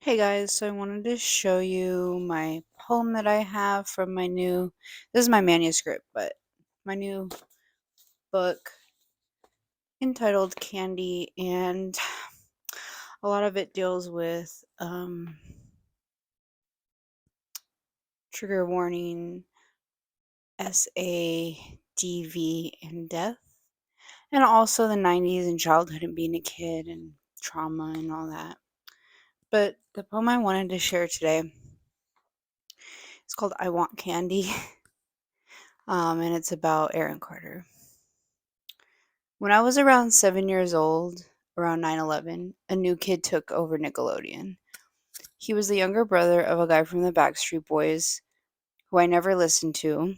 Hey guys, so I wanted to show you my poem that I have from this is my manuscript, but my new book entitled Candy, and a lot of it deals with trigger warning, SADV, and death, and also the 90s and childhood and being a kid and trauma and all that. But the poem I wanted to share today is called I Want Candy, and it's about Aaron Carter. When I was around 7 years old, around 9/11, a new kid took over Nickelodeon. He was the younger brother of a guy from the Backstreet Boys, who I never listened to.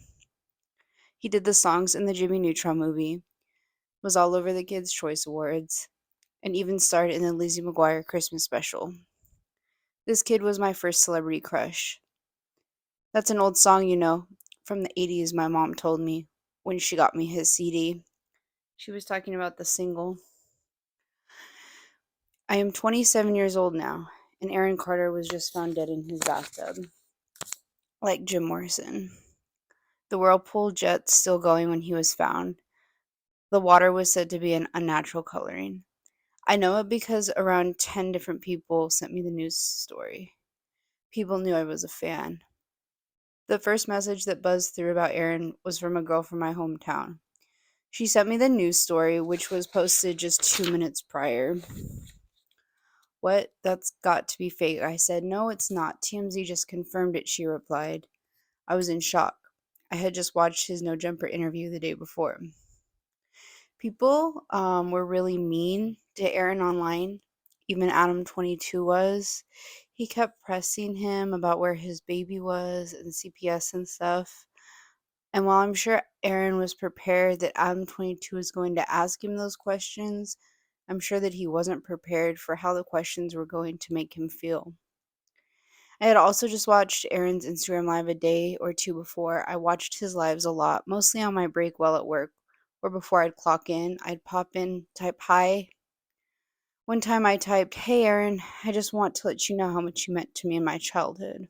He did the songs in the Jimmy Neutron movie, was all over the Kids' Choice Awards, and even starred in the Lizzie McGuire Christmas special. This kid was my first celebrity crush. That's an old song, from the 80s, my mom told me when she got me his CD. She was talking about the single. I am 27 years old now, and Aaron Carter was just found dead in his bathtub, like Jim Morrison. The whirlpool jet still going when he was found. The water was said to be an unnatural coloring. I know it because around 10 different people sent me the news story. People knew I was a fan. The first message that buzzed through about Aaron was from a girl from my hometown. She sent me the news story, which was posted just 2 minutes prior. What? That's got to be fake. I said, no, it's not. TMZ just confirmed it, she replied. I was in shock. I had just watched his No Jumper interview the day before. People were really mean to Aaron online. Even Adam22 was. He kept pressing him about where his baby was and CPS and stuff. And while I'm sure Aaron was prepared that Adam22 was going to ask him those questions, I'm sure that he wasn't prepared for how the questions were going to make him feel. I had also just watched Aaron's Instagram live a day or two before. I watched his lives a lot, mostly on my break while at work, or before I'd clock in. I'd pop in, type hi. One time I typed, "Hey Aaron, I just want to let you know how much you meant to me in my childhood."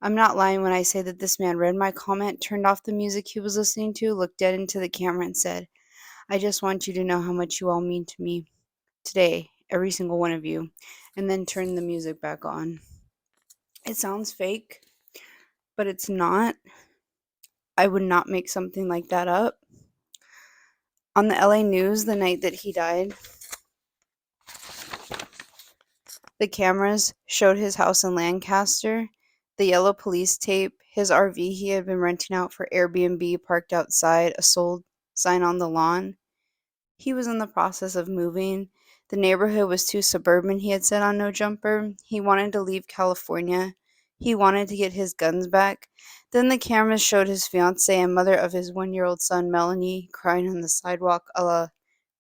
I'm not lying when I say that this man read my comment, turned off the music he was listening to, looked dead into the camera, and said, "I just want you to know how much you all mean to me today, every single one of you," and then turned the music back on. It sounds fake, but it's not. I would not make something like that up. On the LA News the night that he died, the cameras showed his house in Lancaster, the yellow police tape, his RV he had been renting out for Airbnb parked outside, a sold sign on the lawn. He was in the process of moving. The neighborhood was too suburban, he had said on No Jumper. He wanted to leave California. He wanted to get his guns back. Then the cameras showed his fiancée and mother of his 1-year-old son, Melanie, crying on the sidewalk a la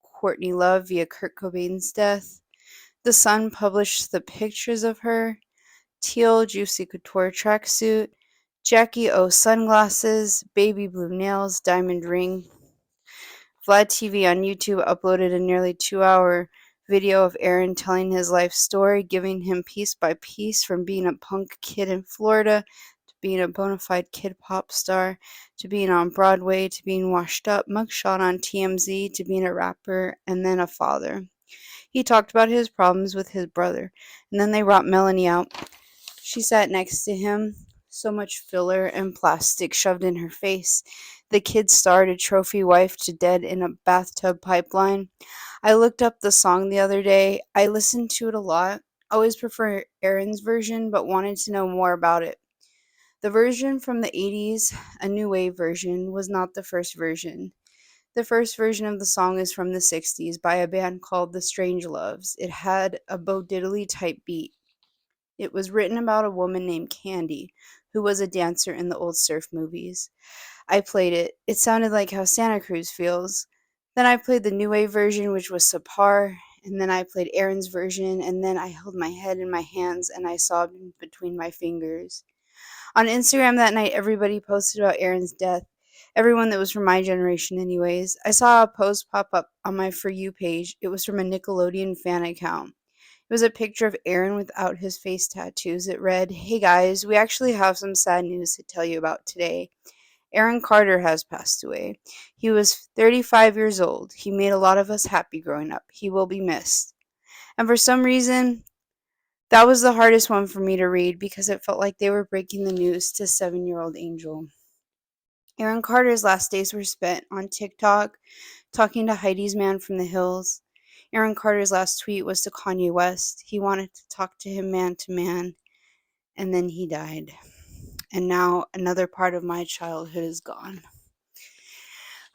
Courtney Love via Kurt Cobain's death. The Sun published the pictures of her: teal Juicy Couture tracksuit, Jackie O sunglasses, baby blue nails, diamond ring. Vlad TV on YouTube uploaded a nearly 2-hour video of Aaron telling his life story, giving him piece by piece from being a punk kid in Florida to being a bona fide kid pop star to being on Broadway to being washed up, mugshot on TMZ to being a rapper and then a father. He talked about his problems with his brother, and then they brought Melanie out. She sat next to him, so much filler and plastic shoved in her face. The kid starred a trophy wife to dead in a bathtub pipeline. I looked up the song the other day. I listened to it a lot. Always prefer Aaron's version, but wanted to know more about it. The version from the 80s, a new wave version, was not the first version. The first version of the song is from the 60s by a band called The Strangeloves. It had a Bo Diddley type beat. It was written about a woman named Candy, who was a dancer in the old surf movies. I played it. It sounded like how Santa Cruz feels. Then I played the new wave version, which was subpar, and then I played Aaron's version, and then I held my head in my hands and I sobbed in between my fingers. On Instagram that night, everybody posted about Aaron's death. Everyone that was from my generation, anyways. I saw a post pop up on my For You page. It was from a Nickelodeon fan account. It It was a picture of Aaron without his face tattoos. It read, "Hey guys, we actually have some sad news to tell you about today. Aaron Carter has passed away. He was 35 years old. He made a lot of us happy growing up. He will be missed." And for some reason, that was the hardest one for me to read because it felt like they were breaking the news to 7-year-old Angel. Aaron Carter's last days were spent on TikTok talking to Heidi's man from the hills. Aaron Carter's last tweet was to Kanye West. He wanted to talk to him man to man, and then he died. And now another part of my childhood is gone.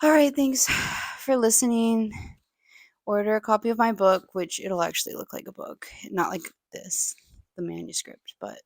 All right, thanks for listening. Order a copy of my book, which it'll actually look like a book, not like this, the manuscript, but